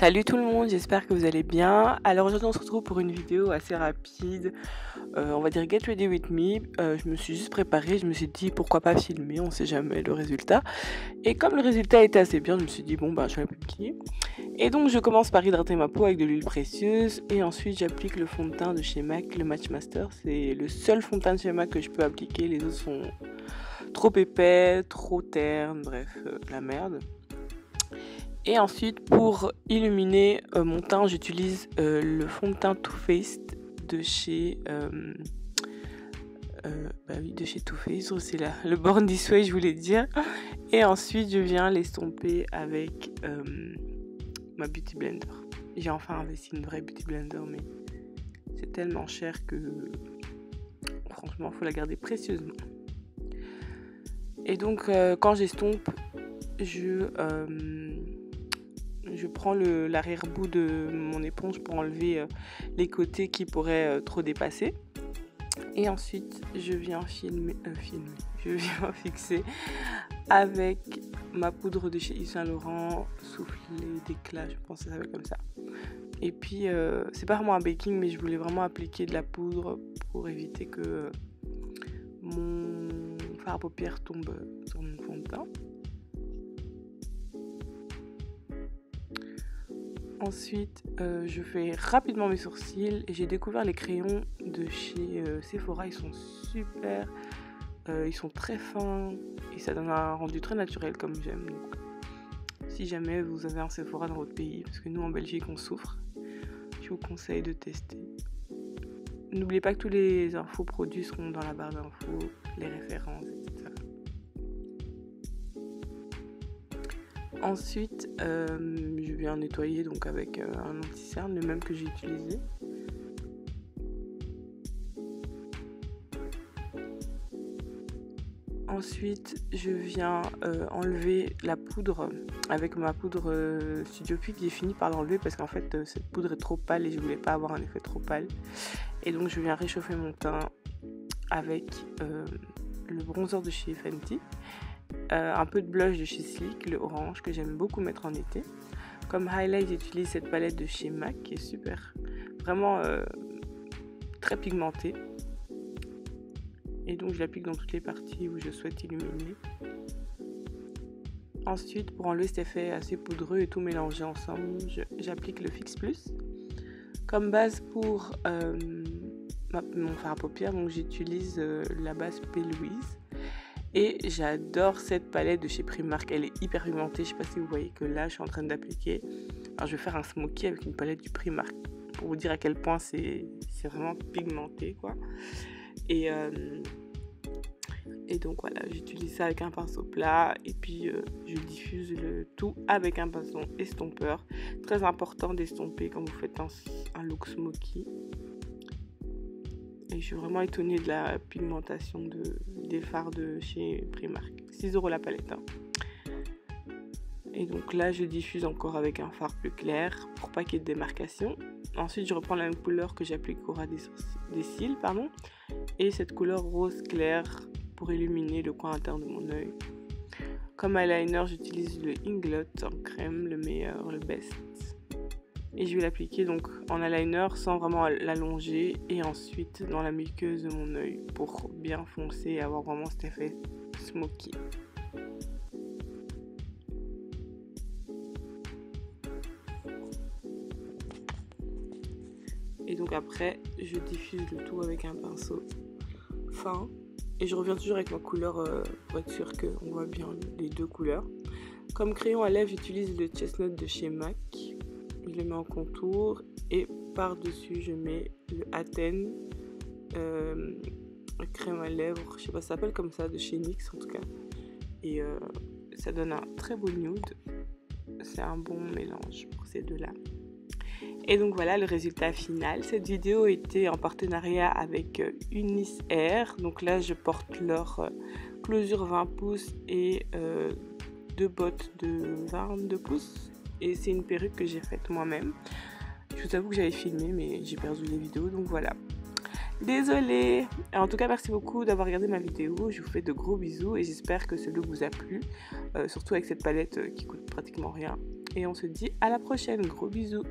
Salut tout le monde, j'espère que vous allez bien. Alors aujourd'hui on se retrouve pour une vidéo assez rapide, on va dire get ready with me. Je me suis juste préparée, je me suis dit pourquoi pas filmer, on sait jamais le résultat. Et comme le résultat était assez bien, je me suis dit bon bah je vais publier. Et donc je commence par hydrater ma peau avec de l'huile précieuse et ensuite j'applique le fond de teint de chez MAC, le Match Master. C'est le seul fond de teint de chez MAC que je peux appliquer, les autres sont trop épais, trop ternes, bref, la merde. Et ensuite, pour illuminer mon teint, j'utilise le fond de teint Too Faced de chez de chez Too Faced, c'est là, le Born This Way, je voulais dire. Et ensuite, je viens l'estomper avec ma Beauty Blender. J'ai enfin investi une vraie Beauty Blender, mais c'est tellement cher que franchement, il faut la garder précieusement. Et donc, quand j'estompe, je prends l'arrière-bout de mon éponge pour enlever les côtés qui pourraient trop dépasser. Et ensuite, je viens je viens fixer avec ma poudre de chez Yves Saint Laurent, soufflé d'éclat, je pense que ça s'appelle comme ça. Et puis, c'est pas vraiment un baking, mais je voulais vraiment appliquer de la poudre pour éviter que mon fard à paupières tombe sur mon fond de teint. Ensuite, je fais rapidement mes sourcils et j'ai découvert les crayons de chez Sephora. Ils sont super, ils sont très fins et ça donne un rendu très naturel comme j'aime. Donc, si jamais vous avez un Sephora dans votre pays, parce que nous en Belgique on souffre, je vous conseille de tester. N'oubliez pas que tous les infos produits seront dans la barre d'infos, les références, etc. Ensuite, je viens nettoyer donc avec un anti-cerne, le même que j'ai utilisé. Ensuite, je viens enlever la poudre avec ma poudre Studio Peak. J'ai fini par l'enlever parce qu'en fait, cette poudre est trop pâle et je voulais pas avoir un effet trop pâle. Et donc, je viens réchauffer mon teint avec le bronzer de chez Fenty. Un peu de blush de chez Sleek, le orange, que j'aime beaucoup mettre en été. Comme highlight, j'utilise cette palette de chez MAC qui est super, vraiment très pigmentée. Et donc je l'applique dans toutes les parties où je souhaite illuminer. Ensuite, pour enlever cet effet assez poudreux et tout mélanger ensemble, j'applique le Fix Plus. Comme base pour mon fard à paupières, donc j'utilise la base P. Louise. Et j'adore cette palette de chez Primark, elle est hyper pigmentée, je sais pas si vous voyez que là je suis en train d'appliquer. Alors je vais faire un smoky avec une palette du Primark pour vous dire à quel point c'est vraiment pigmenté quoi. Et donc voilà, j'utilise ça avec un pinceau plat et puis je diffuse le tout avec un pinceau estompeur. Très important d'estomper quand vous faites un look smoky. Et je suis vraiment étonnée de la pigmentation des fards de chez Primark. 6 € la palette. Hein. Et donc là, je diffuse encore avec un fard plus clair pour pas qu'il y ait de démarcation. Ensuite, je reprends la même couleur que j'applique au ras des cils. Et cette couleur rose clair pour illuminer le coin interne de mon œil. Comme eyeliner, j'utilise le Inglot en crème, le meilleur, le best. Et je vais l'appliquer donc en eyeliner sans vraiment l'allonger et ensuite dans la muqueuse de mon œil pour bien foncer et avoir vraiment cet effet smoky. Et donc après, je diffuse le tout avec un pinceau fin et je reviens toujours avec ma couleur pour être sûr qu'on voit bien les deux couleurs. Comme crayon à lèvres, j'utilise le Chestnut de chez MAC. Je le mets en contour et par-dessus je mets le Athènes crème à lèvres, je sais pas, ça s'appelle comme ça, de chez NYX en tout cas. Et ça donne un très beau nude. C'est un bon mélange pour ces deux-là. Et donc voilà le résultat final. Cette vidéo était en partenariat avec Unis Air. Donc là je porte leur closure 20 pouces et deux bottes de 22 pouces. Et c'est une perruque que j'ai faite moi-même. Je vous avoue que j'avais filmé, mais j'ai perdu les vidéos, donc voilà. Désolée. En tout cas, merci beaucoup d'avoir regardé ma vidéo. Je vous fais de gros bisous et j'espère que ce look vous a plu. Surtout avec cette palette qui coûte pratiquement rien. et on se dit à la prochaine. Gros bisous.